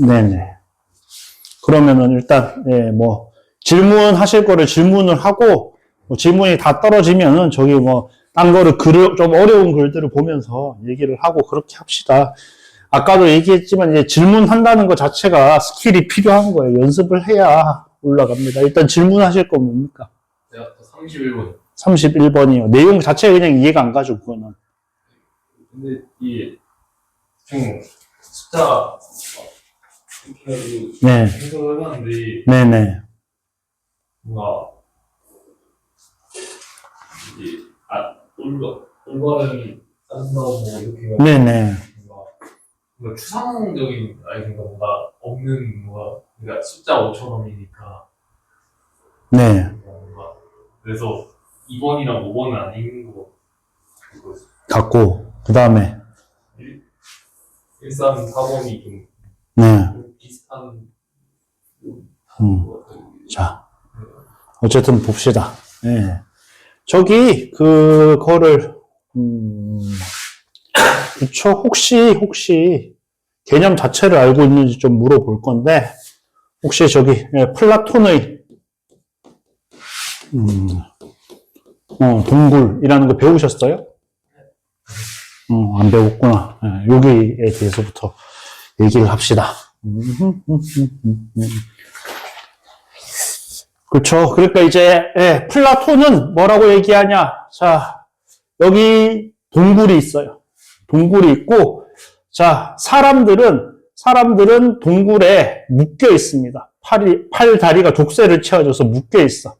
네네. 그러면은 일단, 예, 뭐, 질문하실 거를 질문을 하고, 뭐 질문이 다 떨어지면은 저기 뭐, 딴 거를 좀 어려운 글들을 보면서 얘기를 하고 그렇게 합시다. 아까도 얘기했지만 이제 질문한다는 것 자체가 스킬이 필요한 거예요. 연습을 해야 올라갑니다. 일단 질문하실 건 뭡니까? 제가 31번. 31번이요. 내용 자체가 그냥 이해가 안 가죠, 그거는. 근데 이게 좀 숫자 이렇게 해가지고 네. 생각을 해봤는데 네네. 뭔가 이게 올바른 딴다고 뭐 이렇게 해가지고 네네. 뭔가 추상적인 아이디어가 뭔가 없는 뭔가 그러니까 숫자 5,000원이니까 네. 뭔가 그래서 2번이랑 5번은 아닌 거 갖고, 그 다음에, 134번이 좀 네. 비슷한 자, 어쨌든 봅시다. 네. 저기, 그거를, 그쵸. 혹시, 개념 자체를 알고 있는지 좀 물어볼 건데, 혹시 저기, 예, 플라톤의, 동굴이라는 거 배우셨어요? 안 배웠구나. 예, 여기에 대해서부터 얘기를 합시다. 그렇죠. 그러니까 이제 예, 플라톤은 뭐라고 얘기하냐? 자, 여기 동굴이 있어요. 동굴이 있고, 자, 사람들은 동굴에 묶여 있습니다. 팔 다리가 독새를 채워져서 묶여 있어.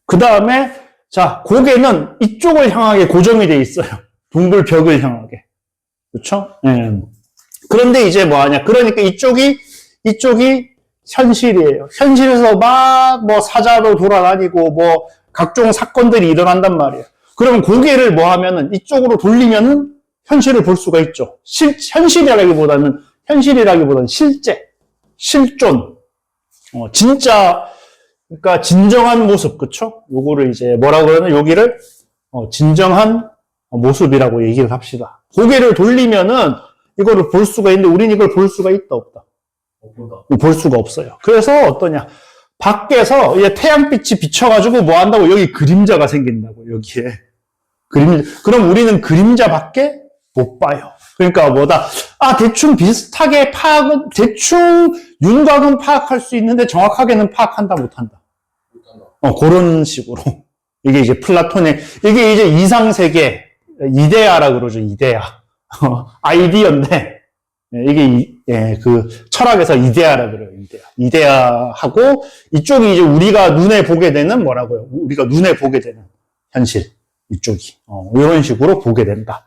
그 다음에 자, 고개는 이쪽을 향하게 고정이 돼 있어요. 동굴 벽을 향하게. 그렇죠? 예. 그런데 이제 뭐 하냐? 그러니까 이쪽이 현실이에요. 현실에서 막 뭐 사자도 돌아다니고 뭐 각종 사건들이 일어난단 말이에요. 그러면 고개를 뭐 하면은 이쪽으로 돌리면은 현실을 볼 수가 있죠. 현실이라기보다는 실존. 진짜 그러니까 진정한 모습, 그쵸? 요거를 이제 뭐라 그러나 여기를 진정한 모습이라고 얘기를 합시다. 고개를 돌리면은 이거를 볼 수가 있는데 우리는 이걸 볼 수가 있다 없다? 볼 수가 없어요. 그래서 어떠냐? 밖에서 태양빛이 비쳐가지고 뭐 한다고 여기 그림자가 생긴다고 여기에 그럼 우리는 그림자밖에 못 봐요. 그러니까 뭐다? 대충 비슷하게 대충 윤곽은 파악할 수 있는데 정확하게는 파악한다 못한다. 그런 식으로. 이게 이제 플라톤의, 이게 이제 이상세계, 이데아라 그러죠, 이데아. 아이디어인데, 이게, 그, 철학에서 이데아라 그래요, 이데아. 이데아하고, 이쪽이 이제 우리가 눈에 보게 되는 뭐라고요? 우리가 눈에 보게 되는 현실. 이쪽이. 이런 식으로 보게 된다.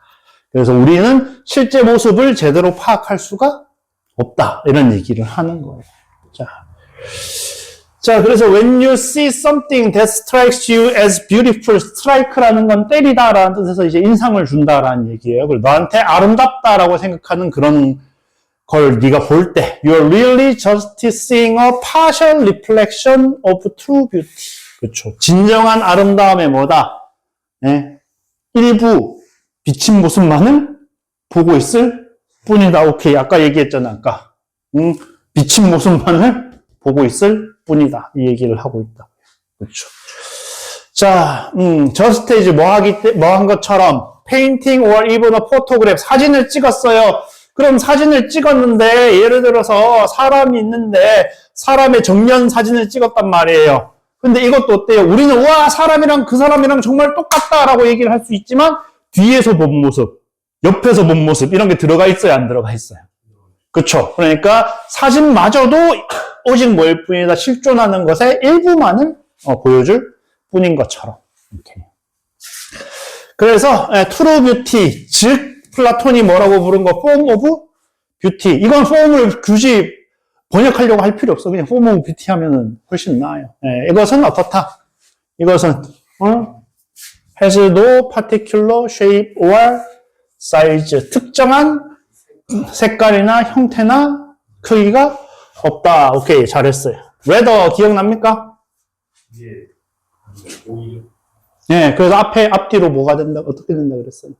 그래서 우리는 실제 모습을 제대로 파악할 수가 없다. 이런 얘기를 하는 거예요. 자, 그래서 when you see something that strikes you as beautiful, strike라는 건 때리다라는 뜻에서 이제 인상을 준다라는 얘기예요. 그리고 너한테 아름답다라고 생각하는 그런 걸 네가 볼 때, you're really just seeing a partial reflection of true beauty. 그렇죠. 진정한 아름다움의 뭐다? 네. 일부 비친 모습만을 보고 있을 뿐이다. 오케이. 아까 얘기했잖아. 아까. 비친 모습만을 보고 있을 뿐이다. 이 얘기를 하고 있다. 그렇죠. 자, just as 뭐 한 것처럼 painting or even a photograph 사진을 찍었어요. 그럼 사진을 찍었는데 예를 들어서 사람이 있는데 사람의 정면 사진을 찍었단 말이에요. 근데 이것도 어때요? 우리는 와 사람이랑 그 사람이랑 정말 똑같다라고 얘기를 할 수 있지만 뒤에서 본 모습, 옆에서 본 모습 이런 게 들어가 있어요? 안 들어가 있어요? 그렇죠. 그러니까 사진마저도 오직 뭐일 뿐이다. 실존하는 것의 일부만을 보여줄 뿐인 것처럼. 이렇게. 그래서 true beauty, 즉 플라톤이 뭐라고 부른 거 form of beauty. 이건 form을 굳이 번역하려고 할 필요 없어. 그냥 form of beauty 하면은 훨씬 나아요. 이것은 어떻다? 이것은 has no particular shape or size. 특정한 색깔이나 형태나 크기가 없다. 오케이, 잘했어요. whether 기억납니까? 예. 오히려. 네, 그래서 앞뒤로 뭐가 된다, 어떻게 된다 그랬어요?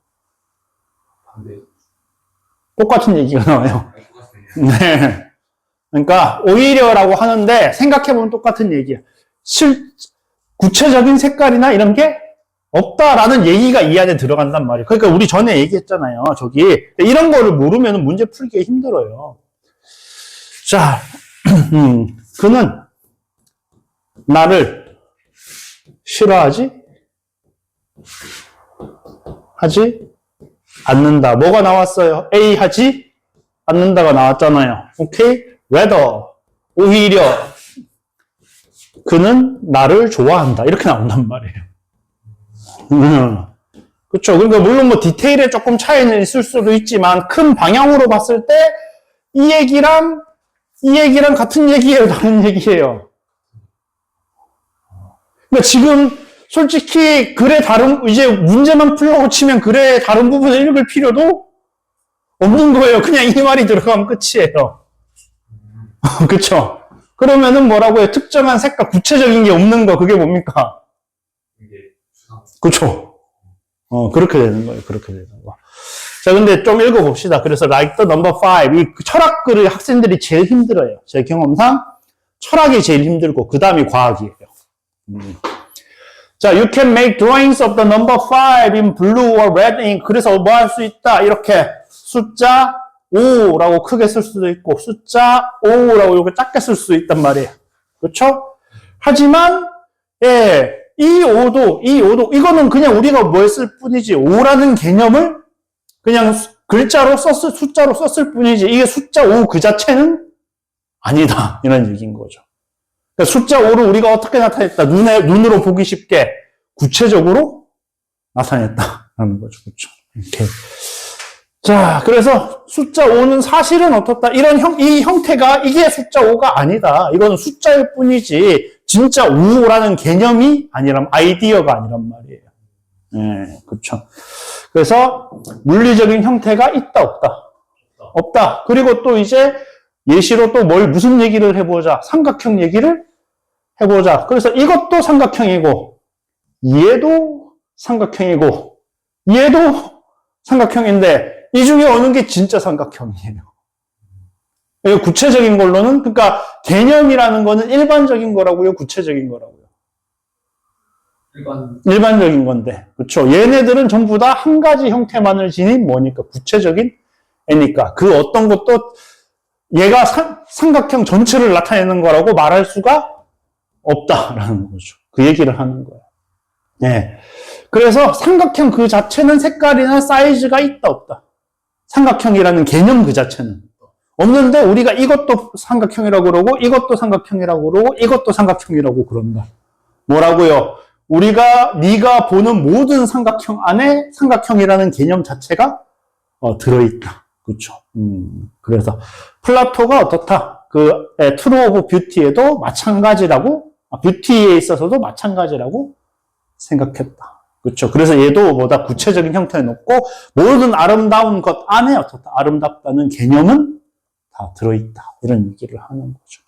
반대. 똑같은 얘기가 나와요. 네. 그러니까 오히려라고 하는데 생각해보면 똑같은 얘기야. 구체적인 색깔이나 이런 게 없다라는 얘기가 이 안에 들어간단 말이에요. 그러니까 우리 전에 얘기했잖아요. 저기 이런 거를 모르면 문제 풀기가 힘들어요. 자, 그는 나를 싫어하지? 하지 않는다. 뭐가 나왔어요? A 하지 않는다가 나왔잖아요. 오케이? rather 오히려 그는 나를 좋아한다. 이렇게 나온단 말이에요. 그렇죠. 그러니까 물론 뭐 디테일에 조금 차이는 있을 수도 있지만 큰 방향으로 봤을 때 이 얘기랑 같은 얘기예요, 다른 얘기예요. 그러니까 지금 솔직히 글의 다른 이제 문제만 풀려고 치면 글의 다른 부분을 읽을 필요도 없는 거예요. 그냥 이 말이 들어가면 끝이에요. 그렇죠. 그러면은 뭐라고 해요? 특정한 색깔, 구체적인 게 없는 거, 그게 뭡니까? 이게 추상. 그렇죠. 그렇게 되는 거예요. 그렇게 되는 거. 자, 근데 좀 읽어봅시다. 그래서 like the number 5. 이 철학 글을 학생들이 제일 힘들어요. 제 경험상 철학이 제일 힘들고 그 다음이 과학이에요. 자, you can make drawings of the number 5 in blue or red ink. 그래서 뭐 할 수 있다? 이렇게 숫자 5라고 크게 쓸 수도 있고 숫자 5라고 이렇게 작게 쓸 수 있단 말이에요. 그렇죠? 하지만 이 5도 이거는 그냥 우리가 뭘 쓸 뿐이지 5라는 개념을 그냥 숫자로 썼을 뿐이지 이게 숫자 5 그 자체는 아니다. 이런 얘기인 거죠. 그러니까 숫자 5를 우리가 어떻게 나타냈다? 눈으로 보기 쉽게 구체적으로 나타냈다라는 거죠. 그렇죠? 이렇게. 자, 그래서 숫자 5는 사실은 어떻다? 이 형태가 이게 숫자 5가 아니다. 이거는 숫자일 뿐이지 진짜 5라는 개념이 아니란 아이디어가 아니란 말이에요. 네, 그렇죠. 그래서 물리적인 형태가 있다 없다? 없다. 그리고 또 이제 예시로 또 무슨 얘기를 해보자. 삼각형 얘기를 해보자. 그래서 이것도 삼각형이고 얘도 삼각형이고 얘도 삼각형인데 이 중에 어느 게 진짜 삼각형이에요. 구체적인 걸로는 그러니까 개념이라는 거는 일반적인 거라고요, 구체적인 거라고요. 일반적인 건데, 그렇죠. 얘네들은 전부 다 한 가지 형태만을 지닌 뭐니까 구체적인 애니까 그 어떤 것도 얘가 삼각형 전체를 나타내는 거라고 말할 수가 없다라는 거죠. 그 얘기를 하는 거예요. 네. 그래서 삼각형 그 자체는 색깔이나 사이즈가 있다 없다. 삼각형이라는 개념 그 자체는 없는데 우리가 이것도 삼각형이라고 그러고 이것도 삼각형이라고 그러고 이것도 삼각형이라고 그런다. 뭐라고요? 네가 보는 모든 삼각형 안에 삼각형이라는 개념 자체가 들어있다. 그렇죠. 그래서 플라토가 어떻다? 트루 오브 뷰티에도 마찬가지라고 뷰티에 있어서도 마찬가지라고 생각했다. 그렇죠. 그래서 얘도 뭐다 구체적인 형태는 없고 모든 아름다운 것 안에 어떻다? 아름답다는 개념은 다 들어있다. 이런 얘기를 하는 거죠.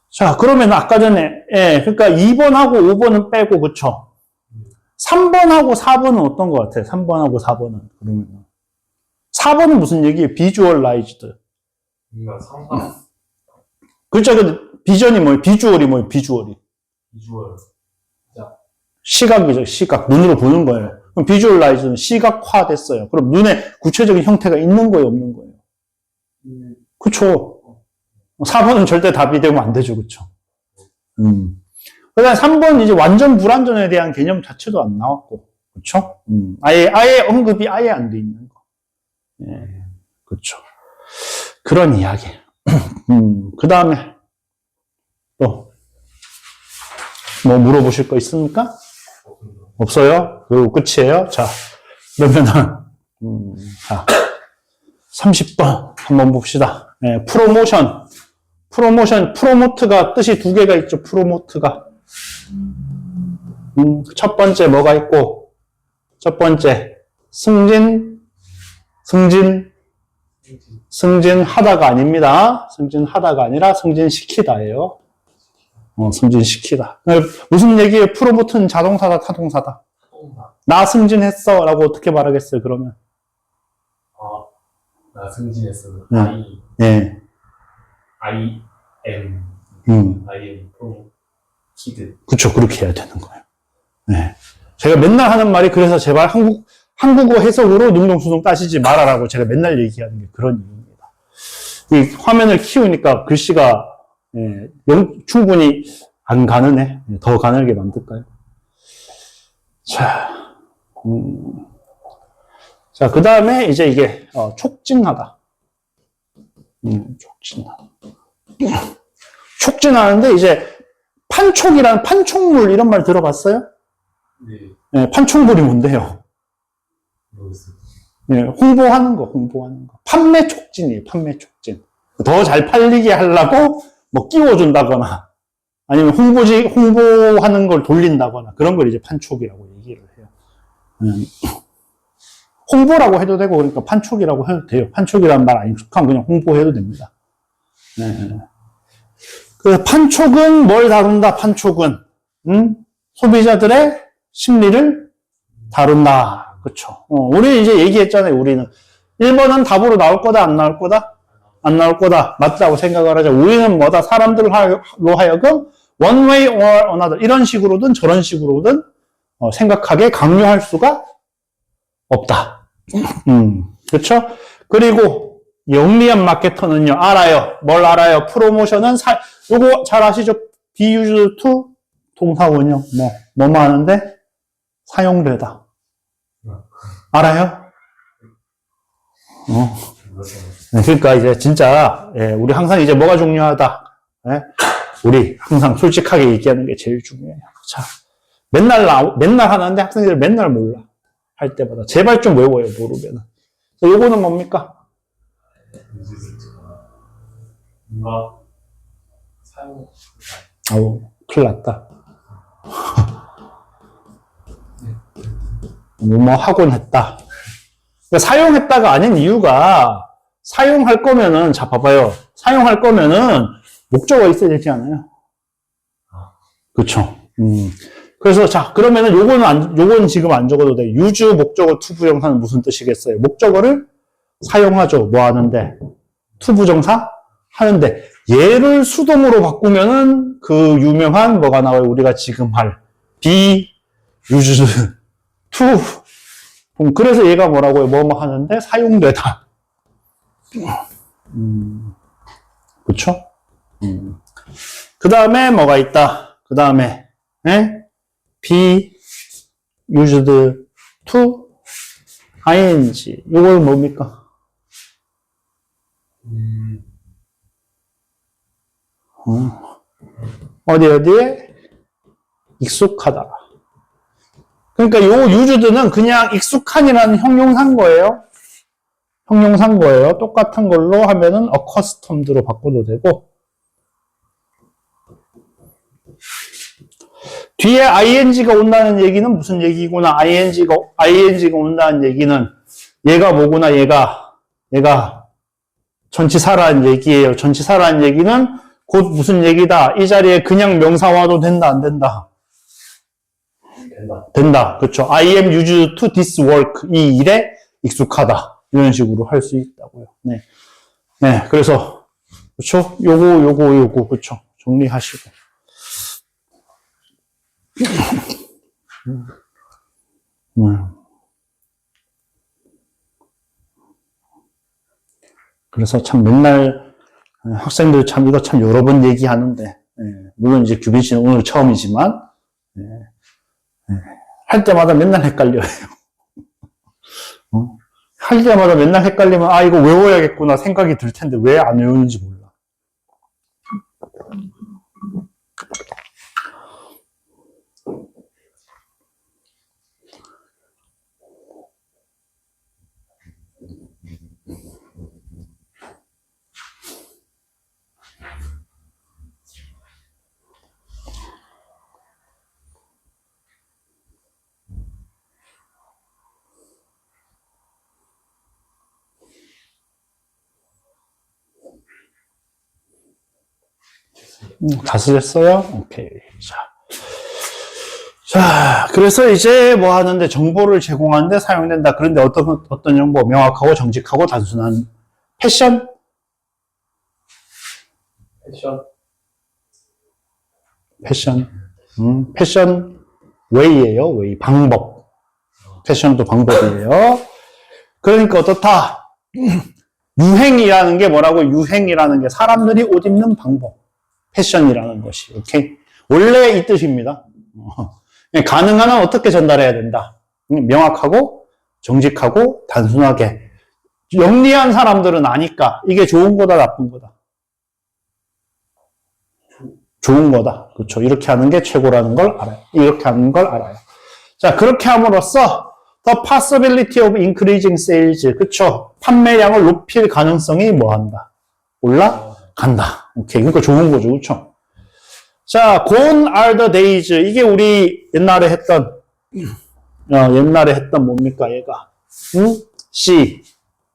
자, 그러면 아까 전에 그러니까 2번하고 5번은 빼고 그렇죠. 3번하고 4번은 어떤 것 같아요? 3번하고 4번은 그러면 4번은 무슨 얘기예요? 비주얼라이즈드. 뭔가 상상. 그렇죠. 비전이 뭐예요? 비주얼이 뭐예요? 비주얼. 시각이죠. 시각. 눈으로 보는 거예요. 그럼 비주얼라이즈는 시각화됐어요. 그럼 눈에 구체적인 형태가 있는 거예요? 없는 거예요? 그렇죠. 4번은 절대 답이 되면 안 되죠. 그렇죠. 그 다음에 3번은 이제 완전 불완전에 대한 개념 자체도 안 나왔고. 그렇죠. 아예 언급이 아예 안 돼 있는 거. 예. 그렇죠. 그런 이야기. 그 다음에 또 뭐 물어보실 거 있습니까? 없어요? 그리고 끝이에요? 자, 그러면은, 자, 30번 한번 봅시다. 네, 프로모트가 뜻이 두 개가 있죠, 프로모트가. 첫 번째 뭐가 있고, 첫 번째, 승진하다가 아닙니다. 승진하다가 아니라 승진시키다예요. 승진시키다. 무슨 얘기예요? 프로모트는 자동사다, 타동사다? 타동사. 나 승진했어 라고 어떻게 말하겠어요, 그러면? 승진했어. 예. IM 프로 키드. 그쵸. 그렇게 해야 되는 거예요. 네. 제가 맨날 하는 말이 그래서 제발 한국어 해석으로 능동수동 따시지 말아라고 제가 맨날 얘기하는 게 그런 이유입니다. 이 화면을 키우니까 글씨가 충분히 안 가느네. 더 가늘게 만들까요? 자, 자, 그 다음에 이제 이게 촉진하다. 촉진하다. 촉진하는데 이제 판촉이란 판촉물 이런 말 들어봤어요? 네. 네, 판촉물이 뭔데요? 네, 홍보하는 거. 판매 촉진이에요, 판매 촉진. 더 잘 팔리게 하려고 뭐 끼워준다거나 아니면 홍보하는 걸 돌린다거나 그런 걸 이제 판촉이라고 얘기를 해요. 홍보라고 해도 되고 그러니까 판촉이라고 해도 돼요. 판촉이라는 말 안 익숙하면 그냥 홍보해도 됩니다. 네. 그 판촉은 뭘 다룬다? 판촉은 소비자들의 심리를 다룬다. 그렇죠. 우리 이제 얘기했잖아요. 우리는 1번은 답으로 나올 거다, 안 나올 거다? 안 나올 거다. 맞다고 생각을 하죠. 우리는 뭐다? 사람들로 하여금 one way or another 이런 식으로든 저런 식으로든 생각하게 강요할 수가 없다. 그렇죠? 그리고 영리한 마케터는요, 알아요. 뭘 알아요? 프로모션은 요거 잘 아시죠? be used to 동사원형 뭐뭐 하는데 사용되다. 알아요? 그러니까 이제 진짜 우리 항상 이제 뭐가 중요하다. 우리 항상 솔직하게 얘기하는 게 제일 중요해요. 자, 맨날 하는데 학생들이 맨날 몰라. 할 때마다 제발 좀 외워요. 모르면은. 요거는 뭡니까? 뭔가 사용. 아우, 큰일 났다. 뭐 하곤 했다. 그러니까 사용했다가 아닌 이유가 사용할 거면은 자 봐봐요. 사용할 거면은 목적어가 있어야 되지 않아요? 그렇죠. 그래서 자 그러면은 요거는 지금 안 적어도 돼. use 목적어 to 부정사는 무슨 뜻이겠어요? 목적어를 사용하죠. 뭐 하는데? to 부정사 하는데 얘를 수동으로 바꾸면은 그 유명한 뭐가 나와요? 우리가 지금 할 be used to. 그래서 얘가 뭐라고요? 뭐뭐 하는데 사용되다. 그쵸? 그 다음에 뭐가 있다? 그 다음에 be used to ing. 이걸 뭡니까? 어디에? 익숙하다. 그러니까 요 used는 그냥 익숙한이라는 형용사인 거예요. 형용사인 거예요. 똑같은 걸로 하면은 accustomed로 바꿔도 되고. 뒤에 ing가 온다는 얘기는 무슨 얘기구나. ing가 온다는 얘기는 얘가 뭐구나. 얘가 전치사라는 얘기예요. 전치사라는 얘기는 곧 무슨 얘기다. 이 자리에 그냥 명사와도 된다, 안 된다? 된다. 그렇죠. I am used to this work. 이 일에 익숙하다. 이런 식으로 할 수 있다고요. 네. 네. 그래서 그렇죠. 요거 그렇죠. 정리하시고. 그래서 참 맨날 학생들 참 이거 참 여러 번 얘기하는데 물론 이제 규빈 씨는 오늘 처음이지만 할 때마다 맨날 헷갈려요. 할 때마다 맨날 헷갈리면 아 이거 외워야겠구나 생각이 들 텐데 왜 안 외우는지 몰라. 다 쓰셨어요? 오케이. 자, 그래서 이제 뭐 하는데 정보를 제공하는데 사용된다. 그런데 어떤 정보? 명확하고 정직하고 단순한 패션? 패션. 패션. 패션 웨이예요. 웨이. 방법. 패션도 방법이에요. 그러니까 어떻다? 유행이라는 게 뭐라고? 유행이라는 게 사람들이 옷 입는 방법. 패션이라는 것이. 오케이? 원래 이 뜻입니다. 가능한 한 어떻게 전달해야 된다? 명확하고, 정직하고, 단순하게. 영리한 사람들은 아니까 이게 좋은 거다, 나쁜 거다. 좋은 거다. 그렇죠. 이렇게 하는 게 최고라는 걸 알아요. 이렇게 하는 걸 알아요. 자, 그렇게 함으로써 the possibility of increasing sales. 그렇죠. 판매량을 높일 가능성이 뭐 한다? 올라간다. 오케이. 그러니까 좋은 거죠. 그렇죠. 자, gone are the days. 이게 우리 옛날에 했던 뭡니까, 얘가? C,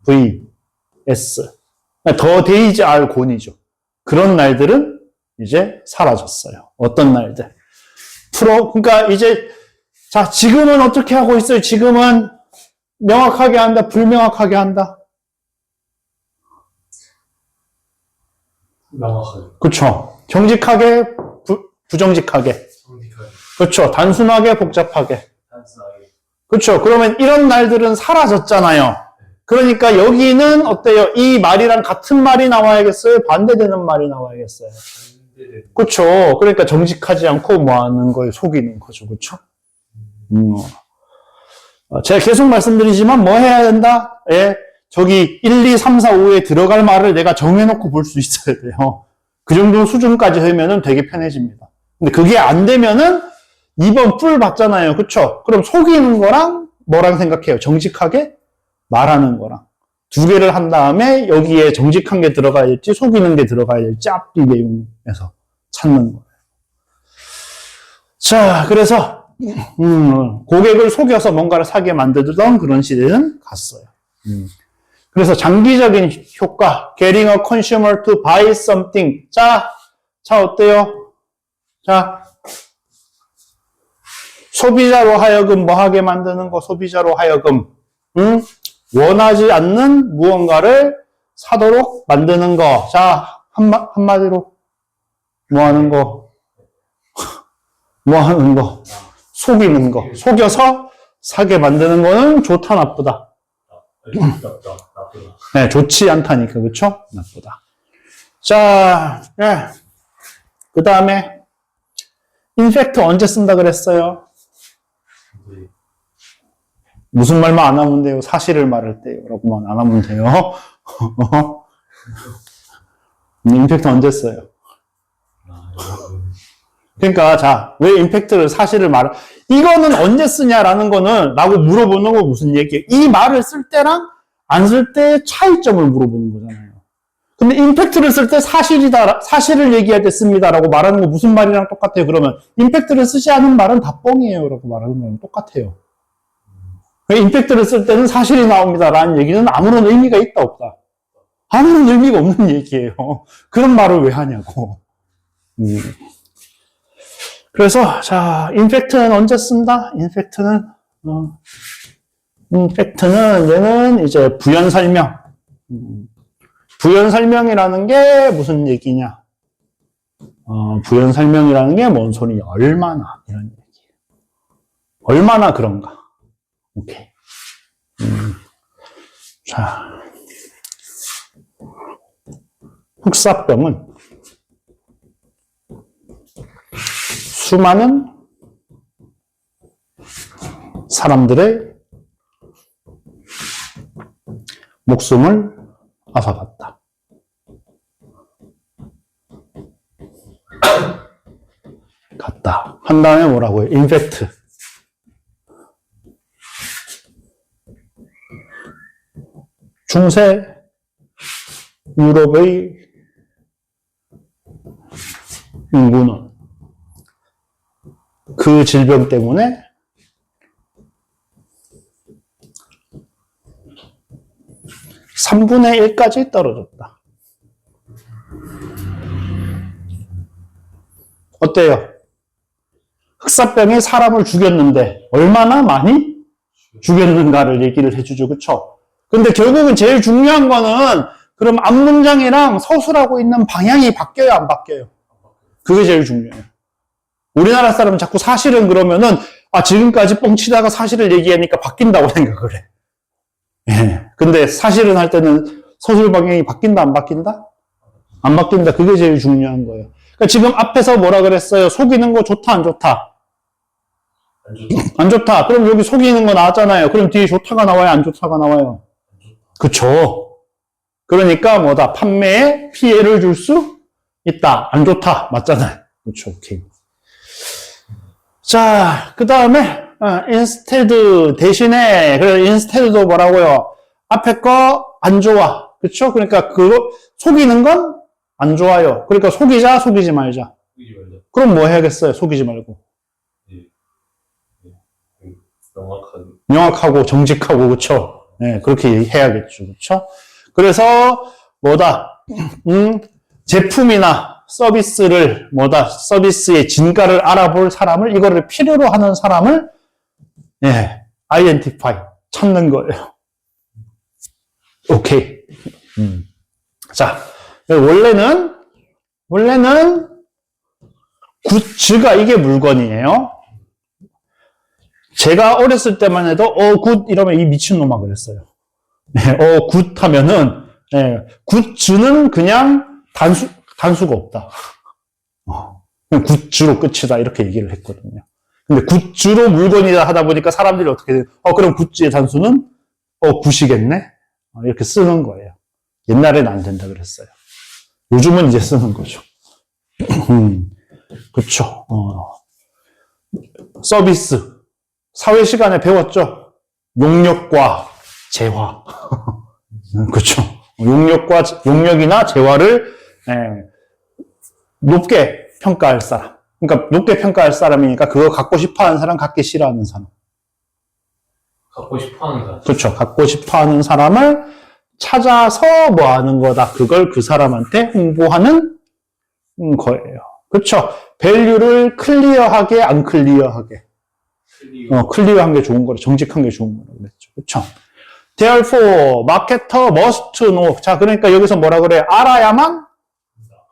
V, S. the days are gone이죠. 그런 날들은 이제 사라졌어요. 어떤 날들? 그러니까 이제, 자, 지금은 어떻게 하고 있어요? 지금은 명확하게 한다, 불명확하게 한다? 명확하게. 그렇죠. 정직하게, 부정직하게. 정직하게. 그렇죠. 단순하게, 복잡하게. 단순하게. 그렇죠. 그러면 이런 날들은 사라졌잖아요. 그러니까 여기는 어때요? 이 말이랑 같은 말이 나와야겠어요? 반대되는 말이 나와야겠어요? 그렇죠. 그러니까 정직하지 않고 뭐 하는 거에 속이는 거죠. 그렇죠? 제가 계속 말씀드리지만 뭐 해야 된다? 예. 저기 1, 2, 3, 4, 5에 들어갈 말을 내가 정해놓고 볼 수 있어야 돼요. 그 정도 수준까지 하면은 되게 편해집니다. 근데 그게 안 되면은 2번 뿔 받잖아요. 그쵸? 그럼 속이는 거랑 뭐랑 생각해요? 정직하게 말하는 거랑. 두 개를 한 다음에 여기에 정직한 게 들어가야 될지 속이는 게 들어가야 될지 앞뒤 내용에서 찾는 거예요. 자, 그래서 고객을 속여서 뭔가를 사게 만들던 그런 시대는 갔어요. 그래서 장기적인 효과, getting a consumer to buy something. 자, 어때요? 자, 소비자로 하여금 뭐 하게 만드는 거, 소비자로 하여금, 원하지 않는 무언가를 사도록 만드는 거. 자, 한마디로, 뭐 하는 거? 뭐 하는 거? 속이는 거. 속여서 사게 만드는 거는 좋다, 나쁘다? 나쁘다. 네, 좋지 않다니까, 그쵸? 나쁘다. 자, 네. 그 다음에, 인팩트 언제 쓴다 그랬어요? 무슨 말만 안 하면 돼요? 사실을 말할 때요. 라고만 안 하면 돼요. 임팩트 언제 써요? 그러니까, 자, 왜 임팩트를 사실을 이거는 언제 쓰냐라는 거는, 라고 물어보는 거 무슨 얘기예요? 이 말을 쓸 때랑 안 쓸 때의 차이점을 물어보는 거잖아요. 근데 임팩트를 쓸 때 사실을 얘기할 때 씁니다라고 말하는 거 무슨 말이랑 똑같아요? 그러면, 임팩트를 쓰지 않은 말은 다 뻥이에요. 라고 말하는 거랑 똑같아요. 임팩트를 쓸 때는 사실이 나옵니다라는 얘기는 아무런 의미가 있다 없다. 아무런 의미가 없는 얘기예요. 그런 말을 왜 하냐고. 그래서 자, 임팩트는 언제 쓴다? 임팩트는 얘는 이제 부연 설명. 부연 설명이라는 게 무슨 얘기냐? 부연 설명이라는 게 뭔 소리냐? 얼마나 이런 얘기예요. 얼마나 그런가? 오케이. 자, 흑사병은 수많은 사람들의 목숨을 앗아갔다. 갔다. 한 다음에 뭐라고요? 인팩트. 중세 유럽의 인구는 그 질병 때문에 3분의 1까지 떨어졌다. 어때요? 흑사병이 사람을 죽였는데 얼마나 많이 죽였는가를 얘기를 해주죠. 그쵸? 근데 결국은 제일 중요한 거는 그럼 앞문장이랑 서술하고 있는 방향이 바뀌어요, 안 바뀌어요? 그게 제일 중요해요. 우리나라 사람은 자꾸 사실은 그러면은, 아, 지금까지 뻥치다가 사실을 얘기하니까 바뀐다고 생각을 해. 예. 근데 사실은 할 때는 서술 방향이 바뀐다, 안 바뀐다? 안 바뀐다. 그게 제일 중요한 거예요. 그러니까 지금 앞에서 뭐라 그랬어요? 속이는 거 좋다, 안 좋다? 안 좋다. 안 좋다. 그럼 여기 속이는 거 나왔잖아요. 그럼 뒤에 좋다가 나와요, 안 좋다가 나와요? 그쵸. 그러니까 뭐다? 판매에 피해를 줄 수 있다. 안 좋다. 맞잖아요. 그쵸. 오케이. 자, 그 다음에 instead 대신에 그래서 instead도 뭐라고요? 앞에 거 안 좋아. 그쵸? 그러니까 그거 속이는 건 안 좋아요. 그러니까 속이자, 속이지 말자. 이게 말이야. 그럼 뭐 해야겠어요? 속이지 말고. 명확하게. 명확하고 정직하고 그쵸? 네, 그렇게 해야겠죠. 그쵸? 그래서 뭐다? 제품이나 서비스를 뭐다? 서비스의 진가를 알아볼 사람을 이거를 필요로 하는 사람을 예, identify 찾는 거예요. 오케이. 자, 원래는 굿즈가 이게 물건이에요. 제가 어렸을 때만 해도 굿 이러면 이 미친놈아 그랬어요. 굿 하면은 굿즈는 그냥 단수가 없다. 그냥 굿즈로 끝이다 이렇게 얘기를 했거든요. 근데 굿즈로 물건이다 하다 보니까 사람들이 어떻게 돼요? 그럼 굿즈의 단수는 굿이겠네? 이렇게 쓰는 거예요. 옛날에는 안 된다 그랬어요. 요즘은 이제 쓰는 거죠. 그쵸. 서비스. 사회 시간에 배웠죠? 용역과 재화. 그쵸. 용역이나 재화를 높게 평가할 사람. 그러니까 높게 평가할 사람이니까 그거 갖고 싶어 하는 사람, 갖기 싫어하는 사람. 갖고 싶어 하는 사람. 그렇죠. 갖고 싶어 하는 사람을 찾아서 뭐 하는 거다. 그걸 그 사람한테 홍보하는 거예요. 그렇죠. 밸류를 클리어하게, 안 클리어하게. 클리어한 게 좋은 거라, 정직한 게 좋은 거라고 그랬죠. 그렇죠. Therefore, marketer must know. 자, 그러니까 여기서 뭐라 그래? 알아야만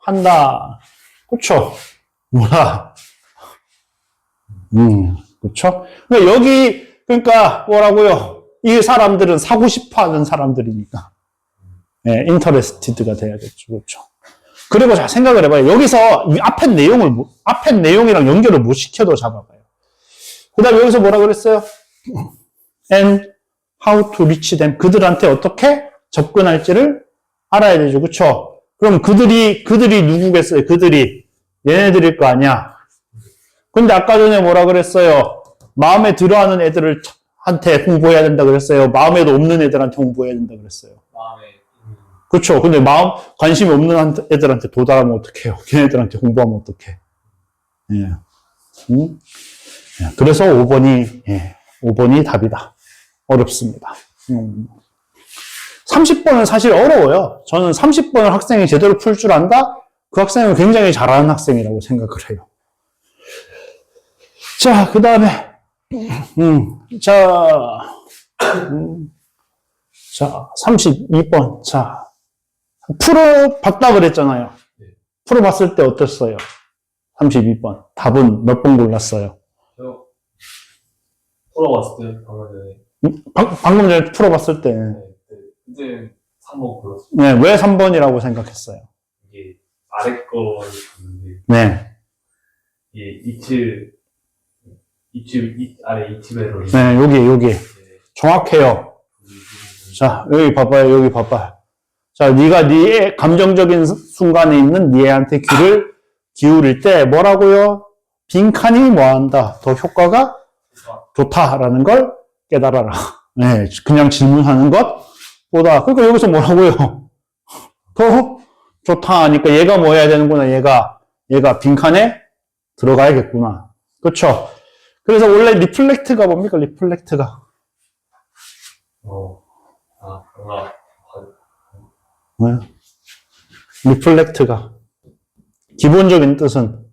한다. 그렇죠. 뭐라? 그렇죠. 그러니까 여기 그러니까 뭐라고요? 이 사람들은 사고 싶어하는 사람들이니까, 인터레스티드가 돼야겠죠, 그렇죠. 그리고 자 생각을 해봐요. 여기서 이 앞에 내용이랑 연결을 못 시켜도 잡아봐요. 그다음에 여기서 뭐라 그랬어요? And how to reach them. 그들한테 어떻게 접근할지를 알아야 되죠, 그렇죠. 그럼 그들이 누구겠어요? 그들이 얘네들일 거 아니야. 근데 아까 전에 뭐라 그랬어요? 마음에 들어하는 애들한테 홍보해야 된다 그랬어요. 마음에도 없는 애들한테 홍보해야 된다 그랬어요. 마음에. 그렇죠. 근데 관심이 없는 애들한테 도달하면 어떡해요? 걔네들한테 홍보하면 어떡해? 예. 그래서 5번이 답이다. 어렵습니다. 30번은 사실 어려워요. 저는 30번을 학생이 제대로 풀 줄 안다? 그 학생은 굉장히 잘하는 학생이라고 생각을 해요. 자, 그 다음에, 자, 32번. 자, 풀어봤다 그랬잖아요. 풀어봤을 때 어땠어요? 32번. 답은 몇 번 골랐어요? 저 풀어봤을 때 방금 전에 풀어봤을 때. 이제 3번 골랐어요. 네, 왜 3번이라고 생각했어요? 이게 아래 거를 봤는데 네. 이게 아래 이치배로. 네, 여기. 정확해요. 자, 여기 봐봐요. 자, 네가 네 감정적인 순간에 있는 네 애한테 귀를 기울일 때 뭐라고요? 빈칸이 뭐한다? 더 효과가 좋다라는 걸 깨달아라. 네, 그냥 질문하는 것보다. 그러니까 여기서 뭐라고요? 더 좋다 하니까 얘가 뭐 해야 되는구나. 얘가 빈칸에 들어가야겠구나. 그렇죠? 그래서 원래 리플렉트가 뭡니까? 리플렉트가. 네. 리플렉트가. 기본적인 뜻은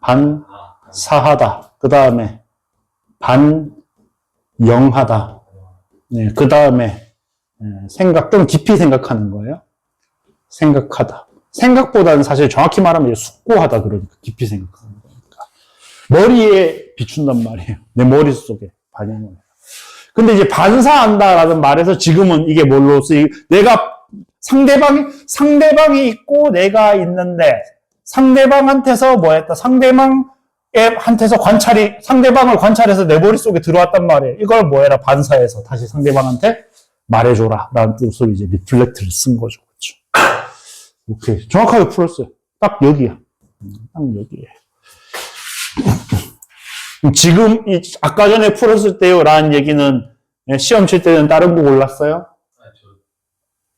반사하다. 그 다음에 반영하다. 네. 그 다음에 생각, 좀 깊이 생각하는 거예요. 생각하다. 생각보다는 사실 정확히 말하면 숙고하다 그러니까 깊이 생각하는 거니까. 머리에 비춘단 말이에요. 내 머릿속에 반영을 해요. 근데 이제 반사한다라는 말에서 지금은 이게 뭘로 내가 상대방이 있고 내가 있는데 상대방한테서 뭐 했다? 상대방한테서 상대방을 관찰해서 내 머릿속에 들어왔단 말이에요. 이걸 뭐 해라? 반사해서 다시 상대방한테 말해줘라. 라는 뜻으로 이제 리플렉트를 쓴 거죠. 그렇죠. 오케이. 정확하게 풀었어요. 딱 여기야. 딱 여기에. 지금, 아까 전에 풀었을 때요. 라는 얘기는 시험 칠 때는 다른 거 골랐어요?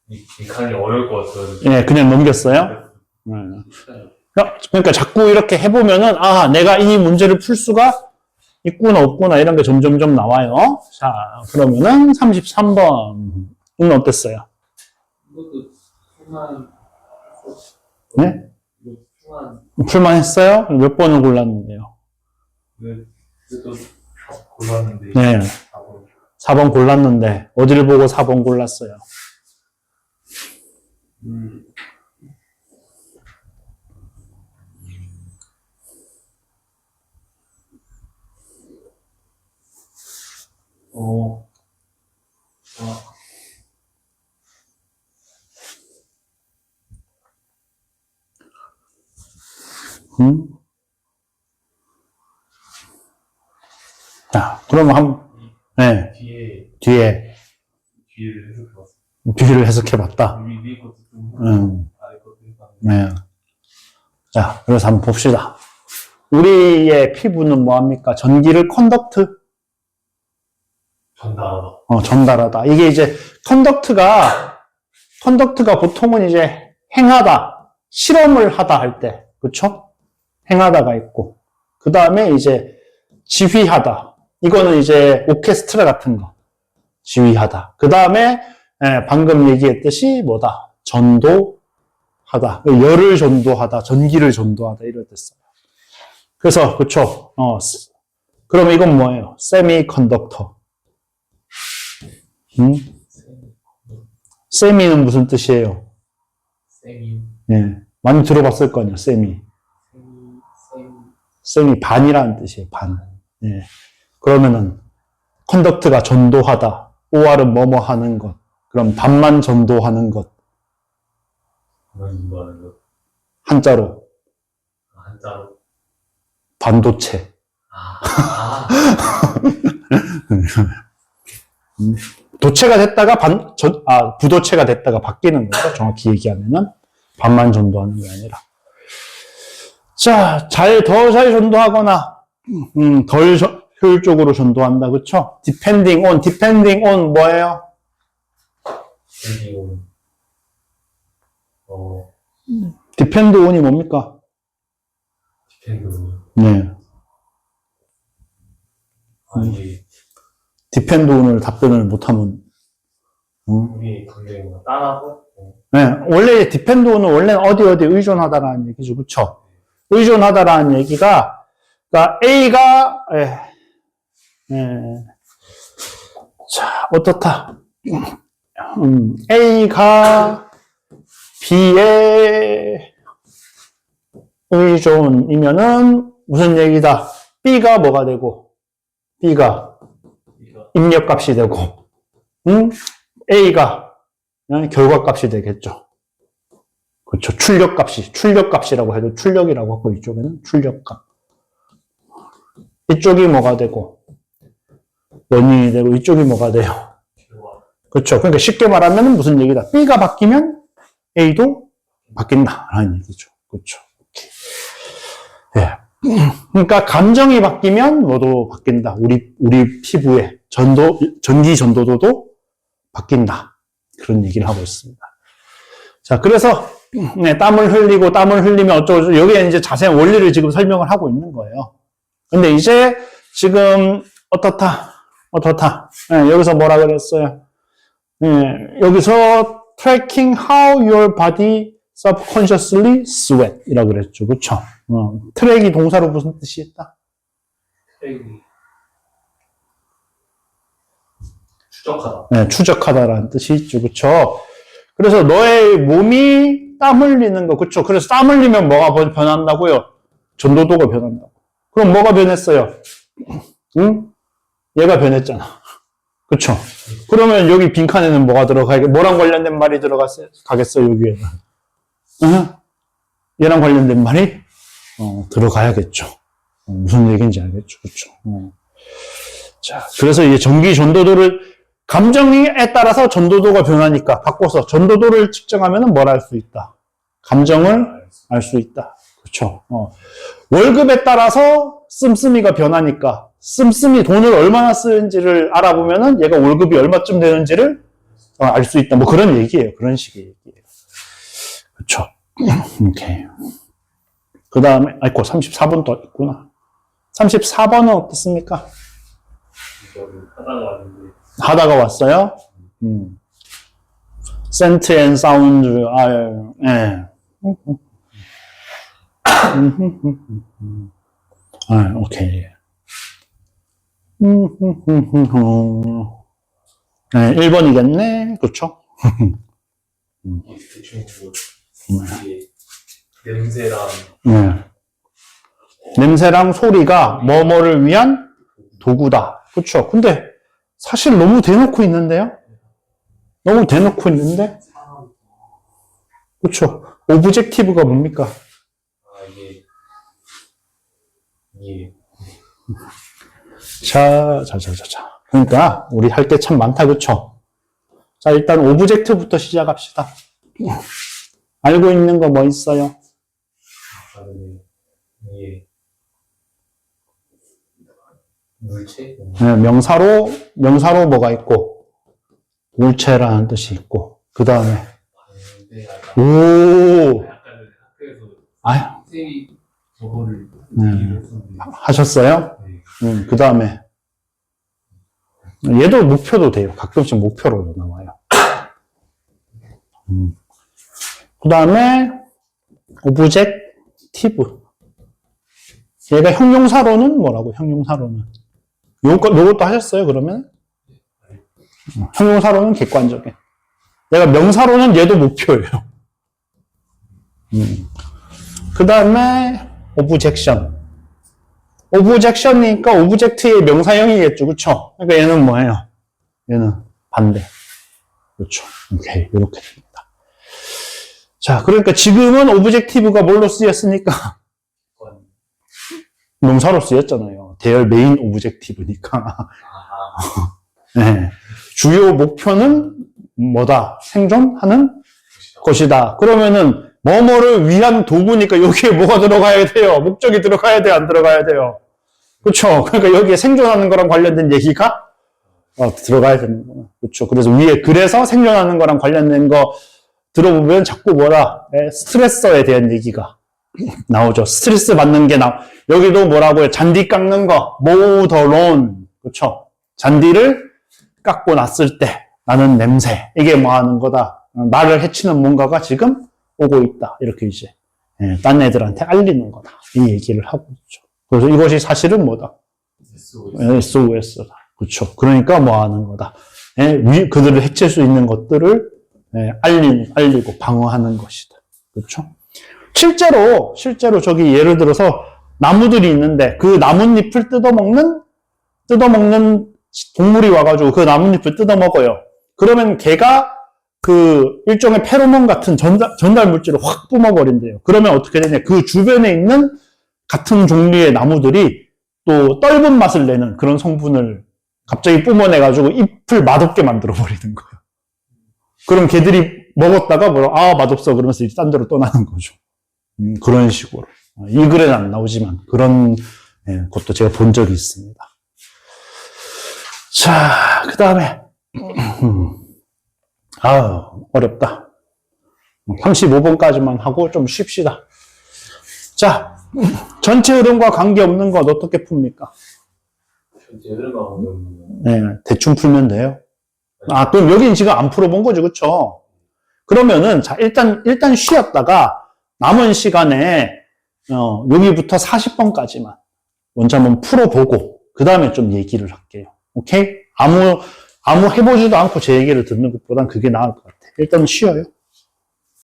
이 칸이 어려울 것 같아요. 예, 그냥 넘겼어요? 그러니까 자꾸 이렇게 해보면은, 아, 내가 이 문제를 풀 수가 있구나, 없구나, 이런 게 점점점 나와요. 자, 그러면은 33번은 어땠어요? 이것도 풀만. 네? 이거 풀만. 풀만 했어요? 몇 번을 골랐는데요? 그래도 골랐는데. 네. 4번 골랐는데, 어디를 보고 4번 골랐어요? 자, 그러면 네. 뒤를 해석해봤다. 위에 것도 좀, 아래 것도 해봤는데. 네. 자, 그래서 한번 봅시다. 우리의 피부는 뭐합니까? 전기를 전달하다. 이게 이제 컨덕트가 보통은 이제 행하다, 실험을 하다 할 때, 그쵸? 행하다가 있고, 그 다음에 이제 지휘하다. 이거는 이제 오케스트라 같은 거. 지휘하다. 그 다음에, 방금 얘기했듯이 뭐다? 전도하다. 열을 전도하다, 전기를 전도하다, 이럴 때 써요. 그래서, 그쵸? 그러면 이건 뭐예요? 세미컨덕터. 세미는 무슨 뜻이에요? 예, 많이 들어봤을 거 아니에요, 세미. 세미 반이라는 뜻이에요, 반. 예. 그러면은, 컨덕트가 전도하다. OR은 뭐뭐 하는 것. 그럼 반만 전도하는 것. 한자로. 반도체. 도체가 됐다가 부도체가 됐다가 바뀌는 거죠. 정확히 얘기하면은. 반만 전도하는 게 아니라. 자, 더 잘 전도하거나, 덜 효율적으로 전도한다. 그쵸? depending on 뭐예요? depend on이 뭡니까? 네. depend on을 답변을 못하면, 우리 굉장히 따라서. 네. 원래 depend on은 원래는 어디 의존하다라는 얘기죠. 그쵸? 의존하다라는 얘기가, 그러니까 A가, 자, 어떻다. A가 B의 의존이면은 무슨 얘기다? B가 뭐가 되고, B가 입력값이 되고, A가 결과값이 되겠죠. 그렇죠. 출력값이라고 해도 출력이라고 하고 이쪽에는 출력값. 이쪽이 뭐가 되고, 원인이 되고, 이쪽이 뭐가 돼요? 그렇죠. 그러니까 쉽게 말하면 무슨 얘기다? B가 바뀌면 A도 바뀐다. 라는 얘기죠. 그렇죠. 예. 그러니까 감정이 바뀌면 뭐도 바뀐다. 우리 피부의 전기 전도도도 바뀐다. 그런 얘기를 하고 있습니다. 자, 그래서 땀을 흘리면 어쩌고 여기에 이제 자세한 원리를 지금 설명을 하고 있는 거예요. 근데 이제 지금 어떻다. 여기서 뭐라 그랬어요? 여기서 tracking how your body subconsciously sweat 이라고 그랬죠. 그쵸? 트랙이 동사로 무슨 뜻이 있다? 추적하다. 네, 추적하다라는 뜻이 있죠. 그쵸? 그래서 너의 몸이 땀 흘리는 거, 그쵸? 그래서 땀 흘리면 뭐가 변한다고요? 전도도가 변한다고. 그럼 뭐가 변했어요? 응? 얘가 변했잖아. 그쵸? 그러면 여기 빈칸에는 뭐가 들어가야겠, 뭐랑 관련된 말이 가겠어요, 여기에는? 응? 얘랑 관련된 말이? 들어가야겠죠. 무슨 얘기인지 알겠죠. 그쵸? 자, 그래서 이제 전기 전도도를, 감정에 따라서 전도도가 변하니까 바꿔서 전도도를 측정하면 뭘 알 수 있다? 감정을 알 수 있다. 그렇죠. 월급에 따라서 씀씀이가 변하니까 씀씀이 돈을 얼마나 쓰는지를 알아보면은 얘가 월급이 얼마쯤 되는지를 알 수 있다. 뭐 그런 얘기예요. 그런 식의 얘기예요. 그렇죠. 오케이. 그 다음에 아이고 34번 또 있구나. 34번은 어떻습니까? 이거를 하다가 왔는데. 하다가 왔어요? Scent and sound, 예. 오케이. 네, 1번이겠네. 그렇죠? 대충 이게 냄새랑 네. 냄새랑 소리가 뭐뭐를 위한 도구다. 그렇죠? 근데 사실 너무 대놓고 있는데요? 너무 대놓고 있는데? 그렇죠. 오브젝티브가 뭡니까? 이게 자. 그러니까 우리 할 게 참 많다. 그렇죠? 자, 일단 오브젝트부터 시작합시다. 알고 있는 거 뭐 있어요? 이게 물체? 네, 명사로 뭐가 있고, 물체라는 뜻이 있고, 그 다음에, 오, 약간 학교에서 아유, 쌤이 저거를 하셨어요? 네. 그 다음에, 얘도 목표도 돼요. 가끔씩 목표로 나와요. 그 다음에, 오브젝티브. 얘가 형용사로는 뭐라고, 형용사로는? 요것도 하셨어요, 그러면? 형용사로는 객관적인. 얘가 명사로는 얘도 목표예요. 그 다음에, 오브젝션. 오브젝션이니까 오브젝트의 명사형이겠죠, 그쵸? 그러니까 얘는 뭐예요? 얘는 반대. 그렇죠. 오케이, 이렇게 됩니다. 자, 그러니까 지금은 오브젝티브가 뭘로 쓰였으니까? 명사로 쓰였잖아요. 대열 메인 오브젝티브니까. 네. 주요 목표는 뭐다? 생존하는 것이다. 그러면은 뭐뭐를 위한 도구니까 여기에 뭐가 들어가야 돼요? 목적이 들어가야 돼요? 안 들어가야 돼요? 그렇죠? 그러니까 여기에 생존하는 거랑 관련된 얘기가 들어가야 되는구나. 그렇죠? 그래서 생존하는 거랑 관련된 거 들어보면 자꾸 스트레서에 대한 얘기가 나오죠. 스트레스 받는 게 여기도 뭐라고요? 잔디 깎는 거, mow the lawn. 그렇죠? 잔디를 깎고 났을 때 나는 냄새. 이게 뭐 하는 거다? 나를 해치는 뭔가가 지금 오고 있다. 이렇게 이제 딴 애들한테 알리는 거다. 이 얘기를 하고 있죠. 그래서 이것이 사실은 뭐다? SOS다. 그렇죠. 그러니까 뭐 하는 거다? 그들을 해칠 수 있는 것들을 알리고 방어하는 것이다. 그렇죠? 실제로 저기 예를 들어서 나무들이 있는데 그 나뭇잎을 뜯어먹는 동물이 와가지고 그 나뭇잎을 뜯어먹어요. 그러면 걔가 그 일종의 페로몬 같은 전달 물질을 확 뿜어버린대요. 그러면 어떻게 되냐? 그 주변에 있는 같은 종류의 나무들이 또 떫은 맛을 내는 그런 성분을 갑자기 뿜어내가지고 잎을 맛없게 만들어버리는 거예요. 그럼 걔들이 먹었다가 맛없어. 그러면서 딴 데로 떠나는 거죠. 그런 식으로. 이 글에는 안 나오지만 그런 것도 제가 본 적이 있습니다. 자, 그 다음에 어렵다. 35번까지만 하고 좀 쉽시다. 자, 전체 흐름과 관계없는 것 어떻게 풉니까? 전체 흐름과 관계없는 거. 네, 대충 풀면 돼요. 그럼 여기는 지금 안 풀어본 거죠, 그쵸? 그러면은, 자, 일단 쉬었다가, 남은 시간에, 여기부터 40번까지만 먼저 한번 풀어보고, 그 다음에 좀 얘기를 할게요. 오케이? 아무 해보지도 않고 제 얘기를 듣는 것보단 그게 나을 것 같아. 일단 쉬어요.